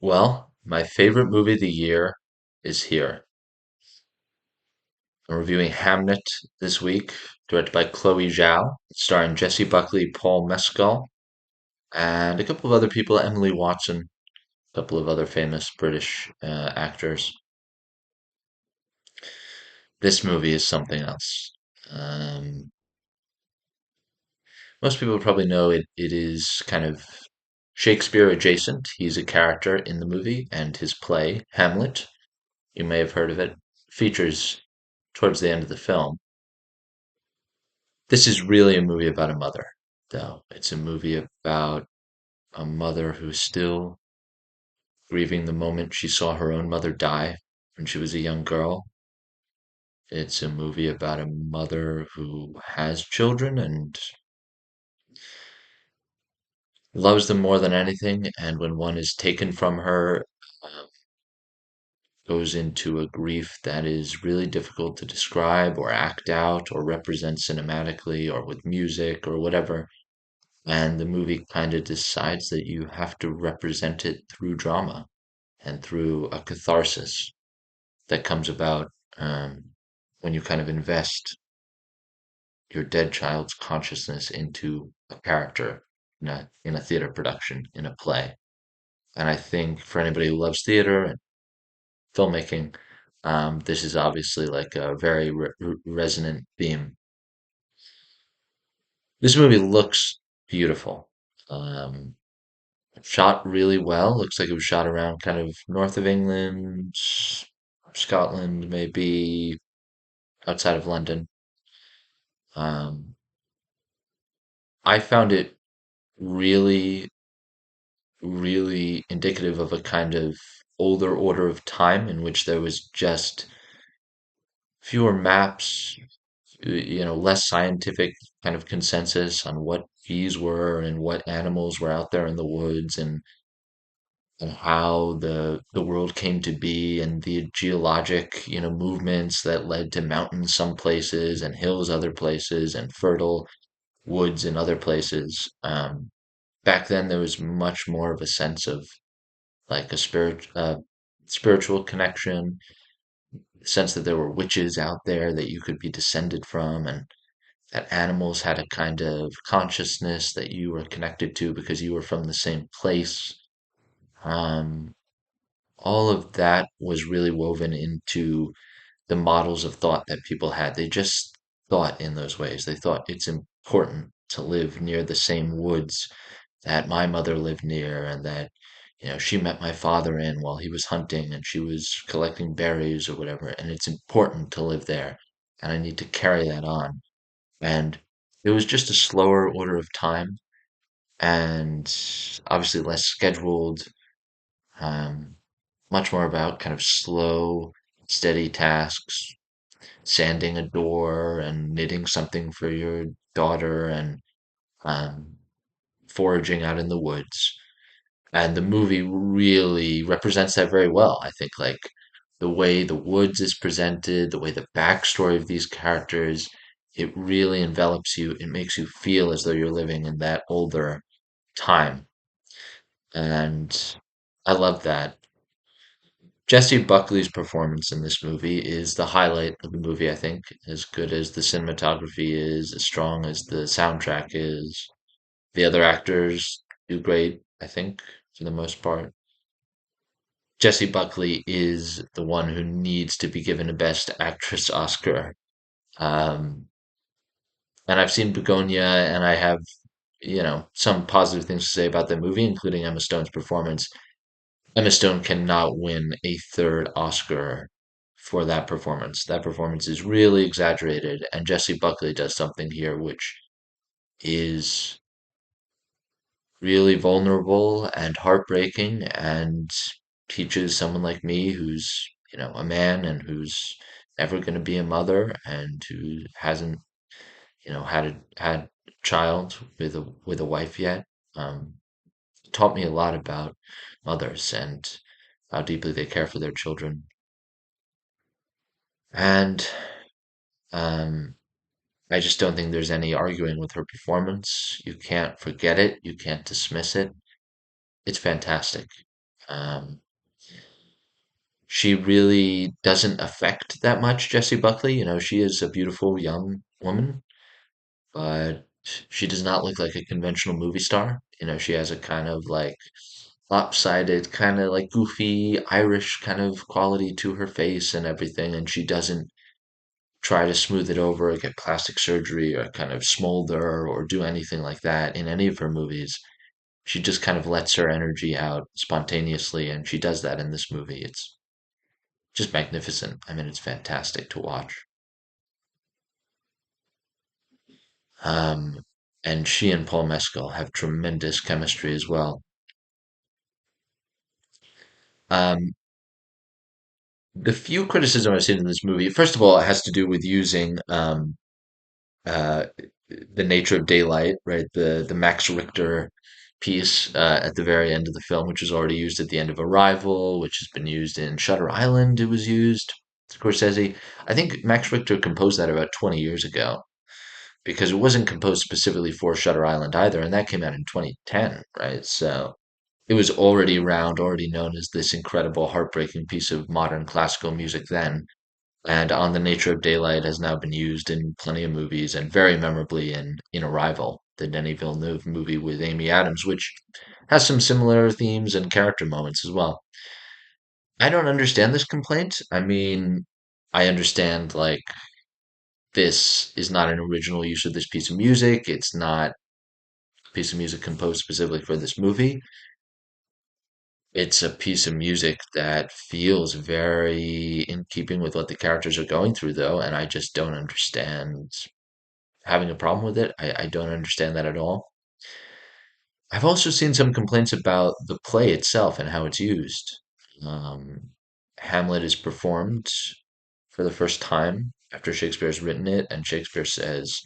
Well, my favorite movie of the year is here. I'm reviewing Hamnet this week, directed by Chloe Zhao, starring Jesse Buckley, Paul Mescal, and a couple of other people, Emily Watson, a couple of other famous British actors. This movie is something else. Um, Most people probably know it is kind of Shakespeare adjacent. He's a character in the movie, and his play, Hamlet, you may have heard of it, features towards the end of the film. This is really a movie about a mother, though. It's a movie about a mother who's still grieving the moment she saw her own mother die when she was a young girl. It's a movie about a mother who has children and loves them more than anything, and when one is taken from her, um, goes into a grief that is really difficult to describe or act out or represent cinematically or with music or whatever. And the movie kind of decides that you have to represent it through drama and through a catharsis that comes about when you kind of invest your dead child's consciousness into a character in a theater production, in a play. And I think for anybody who loves theater and filmmaking, this is obviously like a very resonant theme. This movie looks beautiful. Um, Shot really well. Looks like it was shot around kind of north of England, Scotland, maybe outside of London. Um, I found it really, really indicative of a kind of older order of time in which there was just fewer maps, less scientific kind of consensus on what bees were and what animals were out there in the woods and how the world came to be and the geologic, movements that led to mountains some places and hills other places and fertile woods in other places. Back then, there was much more of a sense of like a spiritual connection, sense that there were witches out there that you could be descended from, and that animals had a kind of consciousness that you were connected to because you were from the same place. Um, all of that was really woven into the models of thought that people had. They just thought in those ways. They thought it's important to live near the same woods that my mother lived near and that, she met my father in while he was hunting and she was collecting berries or whatever. And it's important to live there. And I need to carry that on. And it was just a slower order of time and obviously less scheduled, um, much more about kind of slow, steady tasks, sanding a door and knitting something for your daughter and um, foraging out in the woods. And the movie really represents that very well. I think, like the way the woods is presented, the way the backstory of these characters, it really envelops you. It makes you feel as though you're living in that older time. And I love that. Jesse Buckley's performance in this movie is the highlight of the movie, I think. As good as the cinematography is, as strong as the soundtrack is. The other actors do great, I think, for the most part. Jessie Buckley is the one who needs to be given a Best Actress Oscar. Um, and I've seen Begonia, and I have, some positive things to say about the movie, including Emma Stone's performance. Emma Stone cannot win a third Oscar for that performance. That performance is really exaggerated, and Jessie Buckley does something here which is really vulnerable and heartbreaking and teaches someone like me who's, a man and who's never going to be a mother and who hasn't, had a child with a wife yet. Um, Taught me a lot about mothers and how deeply they care for their children. And um, I just don't think there's any arguing with her performance. You can't forget it. You can't dismiss it. It's fantastic. Um, she really doesn't affect that much Jessie Buckley. She is a beautiful young woman, but she does not look like a conventional movie star. She has a kind of like lopsided, kind of like goofy Irish kind of quality to her face and everything, and she doesn't try to smooth it over or get plastic surgery or kind of smolder or do anything like that in any of her movies. She just kind of lets her energy out spontaneously, and she does that in this movie. It's just magnificent. I mean, it's fantastic to watch. Um, and she and Paul Mescal have tremendous chemistry as well. Um, the few criticism I've seen in this movie, first of all, it has to do with using uh, the nature of daylight, right? The Max Richter piece at the very end of the film, which was already used at the end of Arrival, which has been used in Shutter Island. It was used. Scorsese. I think Max Richter composed that about 20 years ago because it wasn't composed specifically for Shutter Island either, and that came out in 2010, right? So it was already around, already known as this incredible, heartbreaking piece of modern classical music then. And On the Nature of Daylight has now been used in plenty of movies and very memorably in Arrival, the Denis Villeneuve movie with Amy Adams, which has some similar themes and character moments as well. I don't understand this complaint. I mean, I understand like this is not an original use of this piece of music. It's not a piece of music composed specifically for this movie. It's a piece of music that feels very in keeping with what the characters are going through, though, and I just don't understand having a problem with it. I don't understand that at all. I've also seen some complaints about the play itself and how it's used. Um, Hamlet is performed for the first time after Shakespeare's written it, and Shakespeare says,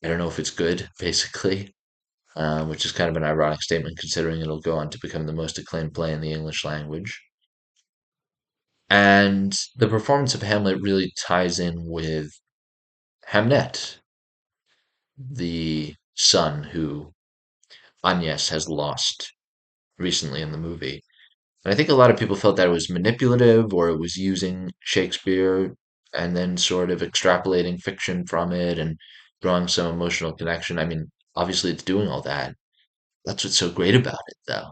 I don't know if it's good, basically, which is kind of an ironic statement considering it'll go on to become the most acclaimed play in the English language. And the performance of Hamlet really ties in with Hamnet, the son who Agnes has lost recently in the movie. And I think a lot of people felt that it was manipulative or it was using Shakespeare and then sort of extrapolating fiction from it and drawing some emotional connection. I mean, obviously it's doing all that. That's what's so great about it, though.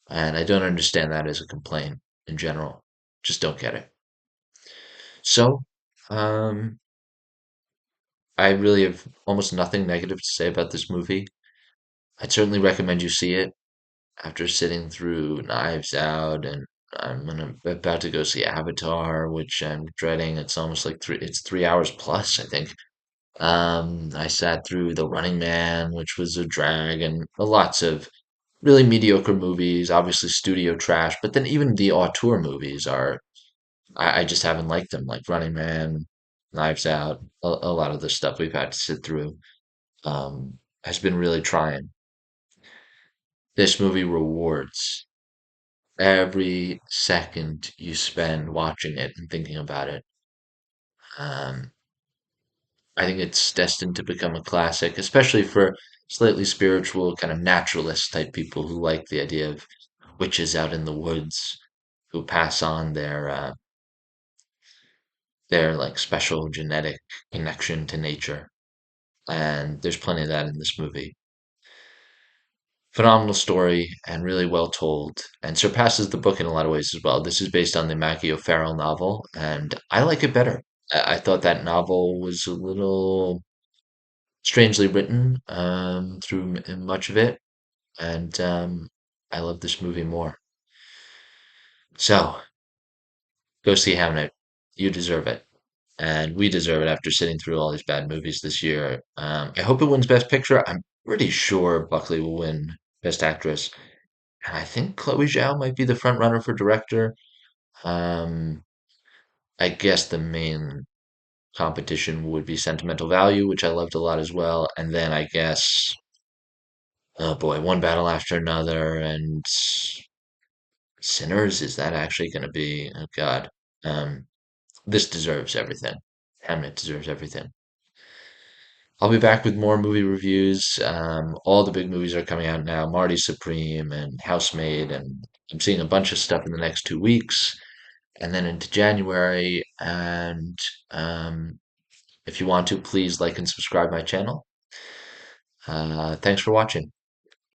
And I don't understand that as a complaint in general. Just don't get it. So, um, I really have almost nothing negative to say about this movie. I'd certainly recommend you see it after sitting through Knives Out, and about to go see Avatar, which I'm dreading. It's almost like it's 3 hours plus, I think. I sat through The Running Man, which was a drag, and lots of really mediocre movies, obviously studio trash, but then even the auteur movies I just haven't liked them, like Running Man, Knives Out, a lot of the stuff we've had to sit through has been really trying. This movie rewards every second you spend watching it and thinking about it. Um, I think it's destined to become a classic, especially for slightly spiritual, kind of naturalist type people who like the idea of witches out in the woods who pass on their like special genetic connection to nature. And there's plenty of that in this movie. Phenomenal story and really well told, and surpasses the book in a lot of ways as well. This is based on the Maggie O'Farrell novel, and I like it better. I thought that novel was a little strangely written through much of it, and I love this movie more. So go see Hamnet. You deserve it, and we deserve it after sitting through all these bad movies this year. I hope it wins Best Picture. I'm pretty sure Buckley will win Best Actress. And I think Chloe Zhao might be the front runner for director. Um, I guess the main competition would be Sentimental Value, which I loved a lot as well. And then I guess, oh boy, One Battle After Another and Sinners. Is that actually going to be? Oh God. Um, this deserves everything. Hamnet deserves everything. I'll be back with more movie reviews. All the big movies are coming out now. Marty Supreme and Housemaid and I'm seeing a bunch of stuff in the next 2 weeks and then into January. And if you want to, please like and subscribe my channel. Thanks for watching.